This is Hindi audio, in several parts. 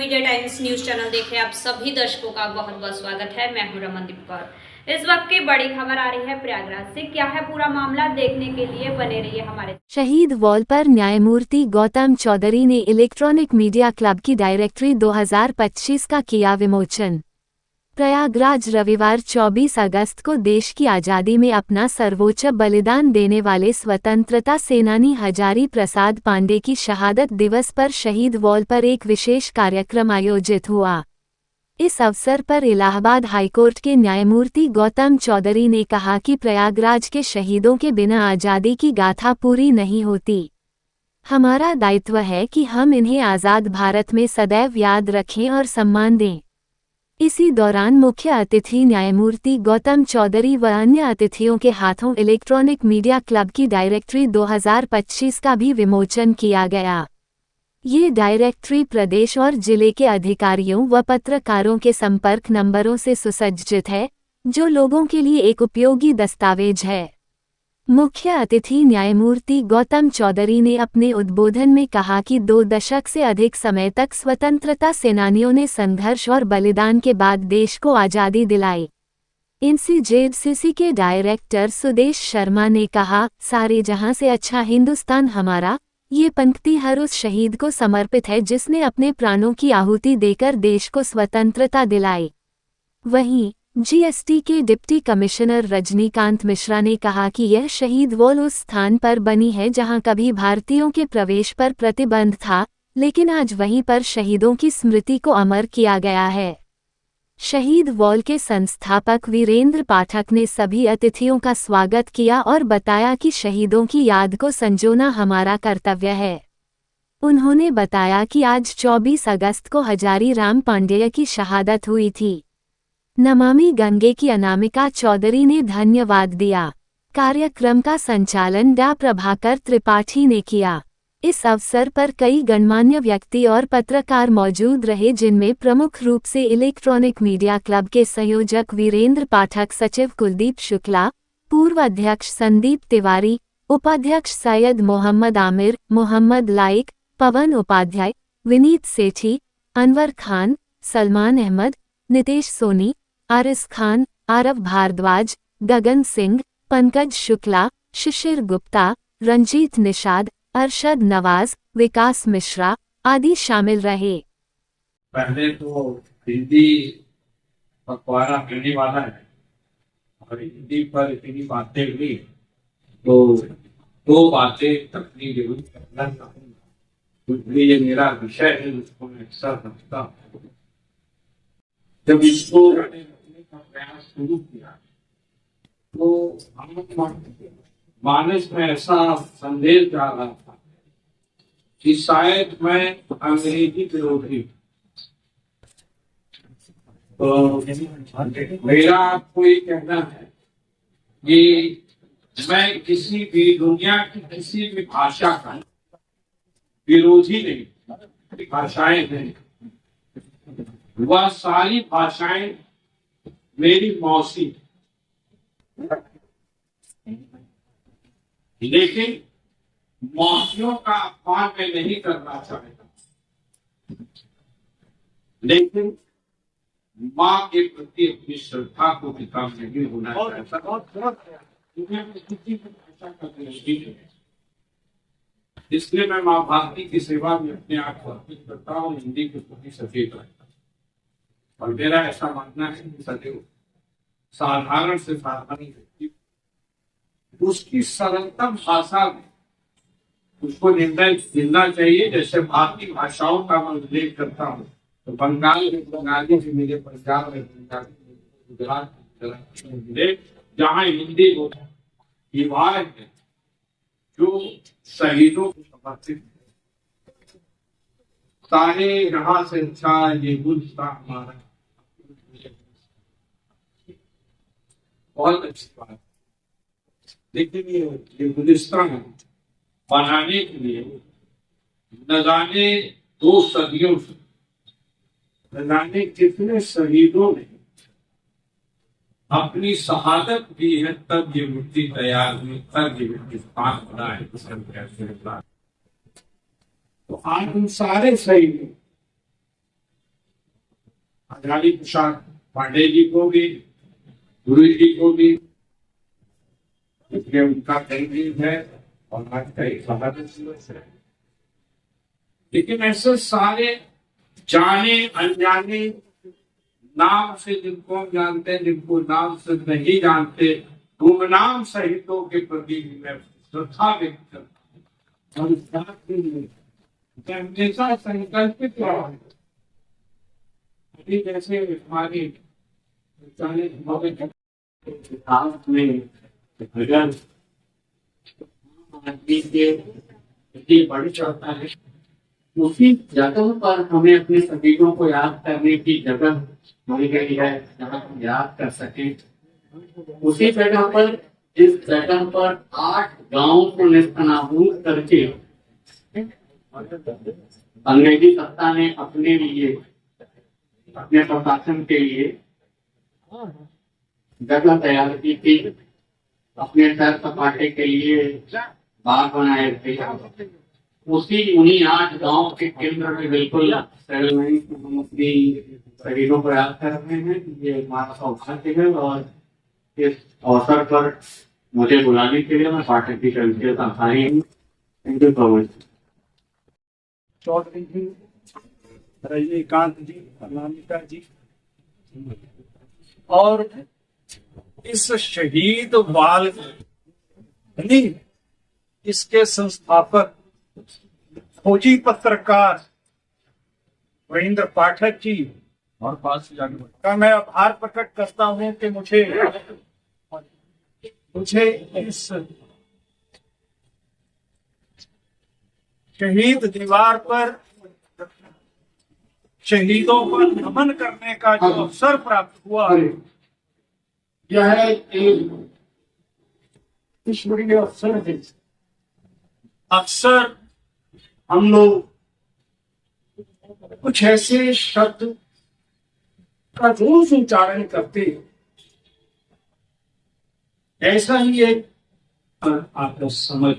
विजय टाइम्स न्यूज चैनल देख रहे आप सभी दर्शकों का बहुत बहुत स्वागत है। मैं हूं रमनदीप कौर। इस वक्त की बड़ी खबर आ रही है प्रयागराज से। क्या है पूरा मामला, देखने के लिए बने रहिए हमारे। शहीद वॉल पर न्यायमूर्ति गौतम चौधरी ने इलेक्ट्रॉनिक मीडिया क्लब की डायरेक्टरी 2025 का किया विमोचन। प्रयागराज, रविवार 24 अगस्त को देश की आज़ादी में अपना सर्वोच्च बलिदान देने वाले स्वतंत्रता सेनानी हजारी प्रसाद पांडे की शहादत दिवस पर शहीद वॉल पर एक विशेष कार्यक्रम आयोजित हुआ। इस अवसर पर इलाहाबाद हाईकोर्ट के न्यायमूर्ति गौतम चौधरी ने कहा कि प्रयागराज के शहीदों के बिना आज़ादी की गाथा पूरी नहीं होती। हमारा दायित्व है कि हम इन्हें आज़ाद भारत में सदैव याद रखें और सम्मान दें। इसी दौरान मुख्य अतिथि न्यायमूर्ति गौतम चौधरी व अन्य अतिथियों के हाथों इलेक्ट्रॉनिक मीडिया क्लब की डायरेक्टरी 2025 का भी विमोचन किया गया। ये डायरेक्टरी प्रदेश और जिले के अधिकारियों व पत्रकारों के संपर्क नंबरों से सुसज्जित है, जो लोगों के लिए एक उपयोगी दस्तावेज है। मुख्य अतिथि न्यायमूर्ति गौतम चौधरी ने अपने उद्बोधन में कहा कि 2 दशक से अधिक समय तक स्वतंत्रता सेनानियों ने संघर्ष और बलिदान के बाद देश को आज़ादी दिलाई। एनसीजेडसीसी के डायरेक्टर सुदेश शर्मा ने कहा, सारे जहां से अच्छा हिंदुस्तान हमारा। ये पंक्ति हर उस शहीद को समर्पित है जिसने अपने प्राणों की आहुति देकर देश को स्वतंत्रता दिलाई। वहीं जीएसटी के डिप्टी कमिश्नर रजनीकांत मिश्रा ने कहा कि यह शहीद वॉल उस स्थान पर बनी है जहां कभी भारतीयों के प्रवेश पर प्रतिबंध था, लेकिन आज वहीं पर शहीदों की स्मृति को अमर किया गया है। शहीद वॉल के संस्थापक वीरेंद्र पाठक ने सभी अतिथियों का स्वागत किया और बताया कि शहीदों की याद को संजोना हमारा कर्तव्य है। उन्होंने बताया कि आज 24 अगस्त को हजारी राम पांडेय की शहादत हुई थी। नमामि गंगे की अनामिका चौधरी ने धन्यवाद दिया। कार्यक्रम का संचालन डा प्रभाकर त्रिपाठी ने किया। इस अवसर पर कई गणमान्य व्यक्ति और पत्रकार मौजूद रहे, जिनमें प्रमुख रूप से इलेक्ट्रॉनिक मीडिया क्लब के संयोजक वीरेंद्र पाठक, सचिव कुलदीप शुक्ला, पूर्व अध्यक्ष संदीप तिवारी, उपाध्यक्ष सैयद मोहम्मद आमिर, मोहम्मद लाइक, पवन उपाध्याय, विनीत सेठी, अनवर खान, सलमान अहमद, नितेश सोनी, आरिस खान, आरव भारद्वाज, गगन सिंह, पंकज शुक्ला, शिशिर गुप्ता, रंजीत निषाद, अरशद नवाज, विकास मिश्रा आदि शामिल रहे। पहले तो हिंदी पखवाड़ा पहने वाला है और हिंदी पर इतनी बातें हुई तो 2 बातें अपनी जरूर करना चाहूंगा, क्योंकि ये मेरा विषय है, उसको मैं अक्सर रखता हूँ। जब इसको रखने का प्रयास शुरू किया तो मानस में ऐसा संदेश जा रहा था कि शायद मैं अंग्रेजी विरोधी, तो मेरा आपको ये कहना है कि मैं किसी भी दुनिया की किसी भी भाषा का विरोधी नहीं, भाषाएं नहीं, वह सारी भाषाएं मेरी मौसी, लेकिन मौसियों का अपमान मैं नहीं करना चाहता, लेकिन माँ के प्रति अपनी श्रद्धा को भी कम नहीं होना चाहता। इसलिए मैं माँ भारती की सेवा में अपने आप को अर्पित करता हूँ, हिंदी के प्रति सचेत रहता हूँ। और मेरा ऐसा मानना है कि सदैव साधारण से साधारण व्यक्ति उसकी सरलतम भाषा में उसको निर्णय मिलना चाहिए। जैसे भारतीय भाषाओं का मैं उल्लेख करता हूँ तो बंगाल में बंगाली से मिले, पंजाब में पंजाबी, गुजरात में मिले, जहाँ हिंदी विभाग है जो शहीदों को समर्पित है। सारे यहाँ से अच्छा ये गुलस्तान हमारा बहुत अच्छी बात, लेकिन ये गुलिस्तान बनाने के लिए न जाने 2 सदियों से न जाने कितने शहीदों ने अपनी शहादत दी है, तब ये मूर्ति तैयार हुई, तब ये हिंदुस्तान बना है। तो आज उन सारे शहीदों आचार्य प्रसाद पांडे जी को भी, गुरु जी को भी, इसलिए उनका कई दिन है और आज कई शहादत दिवस है। लेकिन ऐसे सारे जाने अनजाने, नाम से जिनको हम जानते हैं, जिनको नाम से नहीं जानते, गुमनाम शहीदों के प्रति मैं श्रद्धा व्यक्त करता हूँ और इस बात के लिए मैं हमेशा संकल्पित रहा हूँ। अभी जैसे हमारी भजन आदमी के बढ़ चढ़ता है, उसी जगह पर हमें अपने शहीदों को याद करने की जगह मिल गई है जहाँ हम याद कर सके। उसी जगह पर, जिस जगह पर 8 गांवों को नेस्तनाबूद करके अंग्रेजी सत्ता ने अपने लिए, अपने प्रशासन के लिए जगह तैयार की थी, अपने सैर सपाटे के लिए बाग बनाए थे, उन्हीं 8 गांव के केंद्र में बिल्कुल हम अपनी शहीदों को याद कर रहे हैं। ये हमारा सौभाग्य है और इस अवसर पर मुझे बुलाने के लिए मैं पाठक जी का विशेष आभारी हूँ। Thank you so much. Chaudhary ji, Rajinikanth ji, Anamika ji और इस शहीद बाल इसके संस्थापक खोजी पत्रकार रविंद्र पाठक जी और का मैं आभार प्रकट करता हूं कि मुझे इस शहीद दीवार पर शहीदों पर नमन करने का जो अवसर प्राप्त हुआ है, यह एक ईश्वरीय अवसर है। अक्सर हम लोग कुछ ऐसे शब्द का रोज उच्चारण करते, ऐसा ही एक आपको समझ।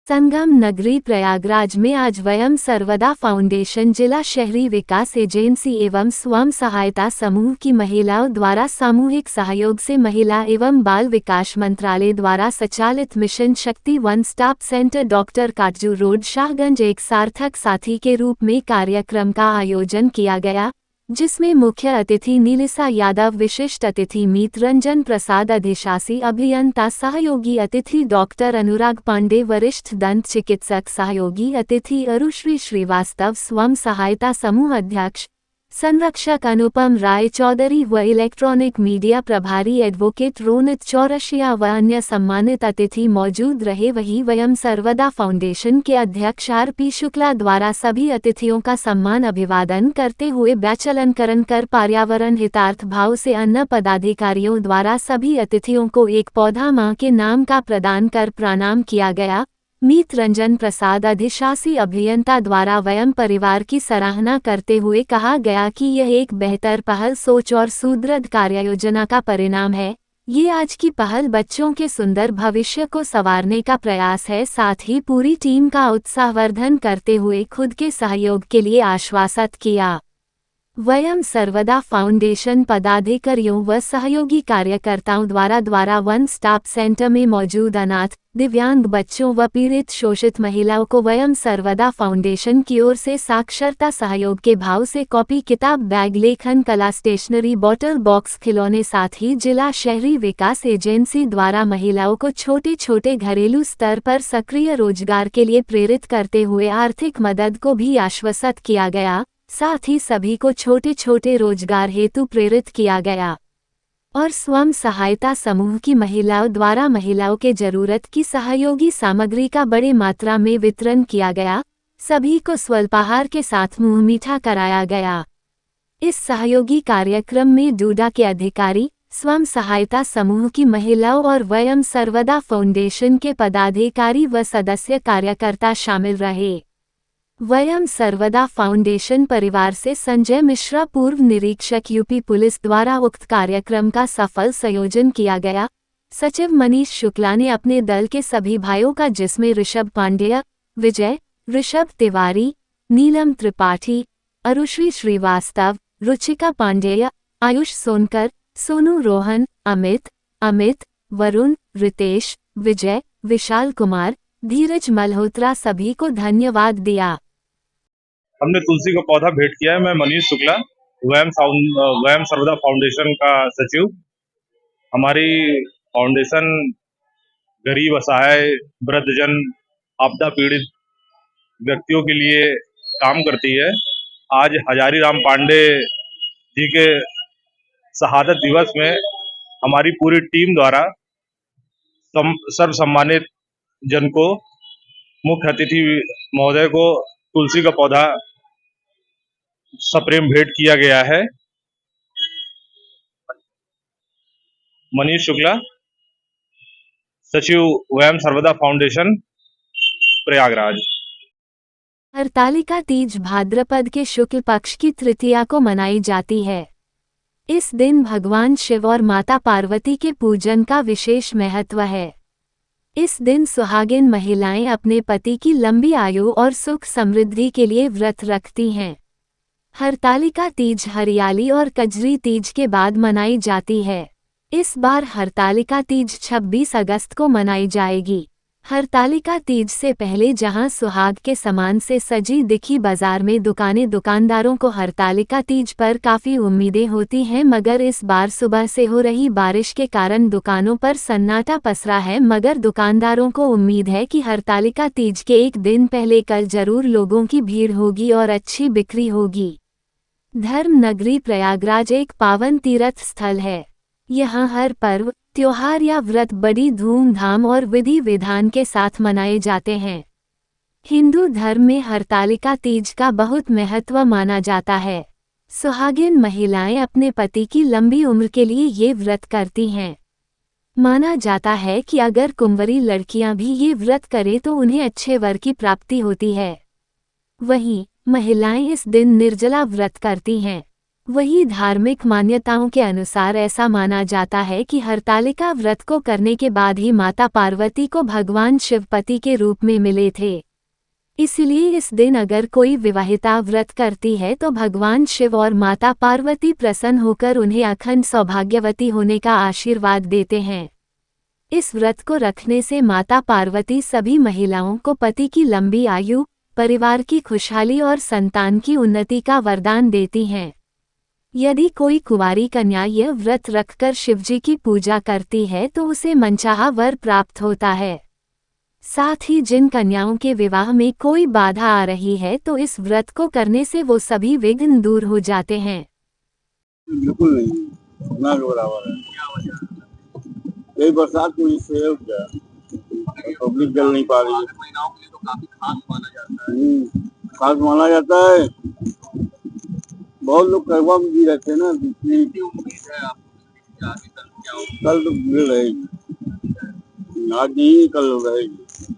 संगम नगरी प्रयागराज में आज वयम सर्वदा फाउंडेशन जिला शहरी विकास एजेंसी एवं स्वयं सहायता समूह की महिलाओं द्वारा सामूहिक सहयोग से महिला एवं बाल विकास मंत्रालय द्वारा संचालित मिशन शक्ति one stop centre doctor Katju road Shahganj एक सार्थक साथी के रूप में कार्यक्रम का आयोजन किया गया, जिसमें मुख्य अतिथि नीलिसा यादव, विशिष्ट अतिथि मीत रंजन प्रसाद, अधिशासी अभियंता, सहयोगी अतिथि डॉक्टर अनुराग पांडे, वरिष्ठ दंत चिकित्सक, सहयोगी अतिथि अरुश्री श्रीवास्तव, स्वयं सहायता समूह अध्यक्ष संरक्षक अनुपम राय चौधरी व इलेक्ट्रॉनिक मीडिया प्रभारी एडवोकेट रोनित चौरसिया व अन्य सम्मानित अतिथि मौजूद रहे। वहीं वयम सर्वदा फाउंडेशन के अध्यक्ष आर.पी. शुक्ला द्वारा सभी अतिथियों का सम्मान अभिवादन करते हुए बैचलनकरण कर पर्यावरण हितार्थ भाव से अन्य पदाधिकारियों द्वारा सभी अतिथियों को एक पौधा मां के नाम का प्रदान कर प्रणाम किया गया। मीत रंजन प्रसाद, अधिशासी अभियंता द्वारा वयम परिवार की सराहना करते हुए कहा गया कि यह एक बेहतर पहल, सोच और सुदृढ़ कार्ययोजना का परिणाम है। ये आज की पहल बच्चों के सुंदर भविष्य को संवारने का प्रयास है। साथ ही पूरी टीम का उत्साहवर्धन करते हुए खुद के सहयोग के लिए आश्वासित किया। वयम सर्वदा फाउंडेशन पदाधिकारियों व सहयोगी कार्यकर्ताओं द्वारा वन स्टॉप सेंटर में मौजूद अनाथ, दिव्यांग बच्चों व पीड़ित शोषित महिलाओं को वयम सर्वदा फाउंडेशन की ओर से साक्षरता सहयोग के भाव से कॉपी, किताब, बैग, लेखन कला, स्टेशनरी, बॉटल, बॉक्स, खिलौने, साथ ही जिला शहरी विकास एजेंसी द्वारा महिलाओं को छोटे छोटे घरेलू स्तर पर सक्रिय रोजगार के लिए प्रेरित करते हुए आर्थिक मदद को भी आश्वस्त किया गया। साथ ही सभी को छोटे छोटे रोजगार हेतु प्रेरित किया गया और स्वयं सहायता समूह की महिलाओं द्वारा महिलाओं के जरूरत की सहयोगी सामग्री का बड़े मात्रा में वितरण किया गया। सभी को स्वल्पाहार के साथ मुंह मीठा कराया गया। इस सहयोगी कार्यक्रम में डूडा के अधिकारी, स्वयं सहायता समूह की महिलाओं और वयम सर्वदा फाउंडेशन के पदाधिकारी व सदस्य कार्यकर्ता शामिल रहे। वयम सर्वदा फाउंडेशन परिवार से संजय मिश्रा, पूर्व निरीक्षक यूपी पुलिस द्वारा उक्त कार्यक्रम का सफल संयोजन किया गया। सचिव मनीष शुक्ला ने अपने दल के सभी भाइयों का, जिसमें ऋषभ पांडेय, विजय, ऋषभ तिवारी, नीलम त्रिपाठी, अरुश्री श्रीवास्तव, रुचिका पांडेय, आयुष सोनकर, सोनू रोहन, अमित, वरुण, रितेश, विजय, विशाल कुमार, धीरज मल्होत्रा सभी को धन्यवाद दिया। हमने तुलसी का पौधा भेंट किया है। मैं मनीष शुक्ला, वयम सर्वदा फाउंडेशन का सचिव। हमारी फाउंडेशन गरीब, असहाय, वृद्धजन, आपदा पीड़ित व्यक्तियों के लिए काम करती है। आज हजारी राम पांडे जी के शहादत दिवस में हमारी पूरी टीम द्वारा सर्व सम्मानित जन को, मुख्य अतिथि महोदय को तुलसी का पौधा सप्रेम भेंट किया गया है। मनीष शुक्ला, सचिव वयम सर्वदा फाउंडेशन, प्रयागराज। हरतालिका तीज भाद्रपद के शुक्ल पक्ष की तृतीया को मनाई जाती है। इस दिन भगवान शिव और माता पार्वती के पूजन का विशेष महत्व है। इस दिन सुहागिन महिलाएं अपने पति की लंबी आयु और सुख समृद्धि के लिए व्रत रखती हैं। हरतालिका तीज हरियाली और कजरी तीज के बाद मनाई जाती है। इस बार हरतालिका तीज 26 अगस्त को मनाई जाएगी। हरतालिका तीज से पहले जहां सुहाग के समान से सजी दिखी बाजार में दुकानदारों को हरतालिका तीज पर काफ़ी उम्मीदें होती हैं, मगर इस बार सुबह से हो रही बारिश के कारण दुकानों पर सन्नाटा पसरा है। मगर दुकानदारों को उम्मीद है कि हरतालिका तीज के एक दिन पहले कल जरूर लोगों की भीड़ होगी और अच्छी बिक्री होगी। धर्म नगरी प्रयागराज एक पावन तीर्थ स्थल है। यहाँ हर पर्व, त्योहार या व्रत बड़ी धूमधाम और विधि विधान के साथ मनाए जाते हैं। हिंदू धर्म में हरतालिका तीज का बहुत महत्व माना जाता है। सुहागिन महिलाएं अपने पति की लंबी उम्र के लिए ये व्रत करती हैं। माना जाता है कि अगर कुंवारी लड़कियां भी ये व्रत करें तो उन्हें अच्छे वर की प्राप्ति होती है। वहीं महिलाएं इस दिन निर्जला व्रत करती हैं। वही धार्मिक मान्यताओं के अनुसार ऐसा माना जाता है कि हरतालिका व्रत को करने के बाद ही माता पार्वती को भगवान शिव पति के रूप में मिले थे। इसलिए इस दिन अगर कोई विवाहिता व्रत करती है तो भगवान शिव और माता पार्वती प्रसन्न होकर उन्हें अखंड सौभाग्यवती होने का आशीर्वाद देते हैं। इस व्रत को रखने से माता पार्वती सभी महिलाओं को पति की लंबी आयु, परिवार की खुशहाली और संतान की उन्नति का वरदान देती हैं। यदि कोई कुंवारी कन्या यह व्रत रखकर शिवजी की पूजा करती है तो उसे मनचाहा वर प्राप्त होता है। साथ ही जिन कन्याओं के विवाह में कोई बाधा आ रही है तो इस व्रत को करने से वो सभी विघ्न दूर हो जाते हैं। बिल्कुल नहीं, ना के बराबर है। यही बरसात की वजह से हो गया, पब्लिक जल नहीं पा रही है। महिलाओं के लिए तो काफी खास माना जाता है। खास माना जाता है। बहुत लोग करवा में भी रहते हैं ना। उम्मीद है आपको कल तो भीड़ रहेगी, आज नहीं कल रहेगी।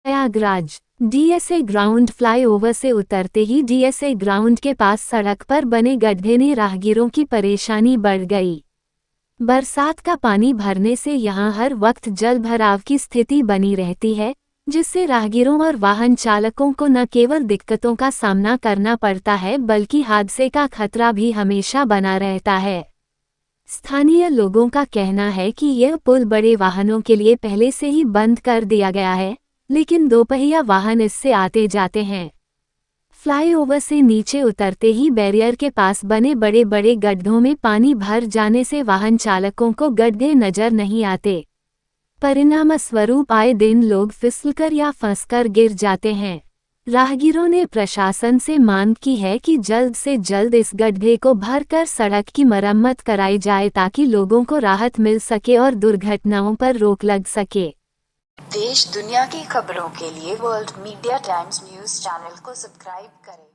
प्रयागराज डीएसए ग्राउंड फ्लाईओवर से उतरते ही डीएसए ग्राउंड के पास सड़क पर बने गड्ढे ने राहगीरों की परेशानी बढ़ गई। बरसात का पानी भरने से यहां हर वक्त जल भराव की स्थिति बनी रहती है, जिससे राहगीरों और वाहन चालकों को न केवल दिक्कतों का सामना करना पड़ता है बल्कि हादसे का खतरा भी हमेशा बना रहता है। स्थानीय लोगों का कहना है कि यह पुल बड़े वाहनों के लिए पहले से ही बंद कर दिया गया है, लेकिन दोपहिया वाहन इससे आते जाते हैं। फ्लाईओवर से नीचे उतरते ही बैरियर के पास बने बड़े बड़े गड्ढों में पानी भर जाने से वाहन चालकों को गड्ढे नजर नहीं आते। परिणाम स्वरूप आए दिन लोग फिसलकर या फंसकर गिर जाते हैं। राहगीरों ने प्रशासन से मांग की है कि जल्द से जल्द इस गड्ढे को भरकर सड़क की मरम्मत कराई जाए ताकि लोगों को राहत मिल सके और दुर्घटनाओं पर रोक लग सके। देश दुनिया की खबरों के लिए world media times news channel को सब्सक्राइब करें।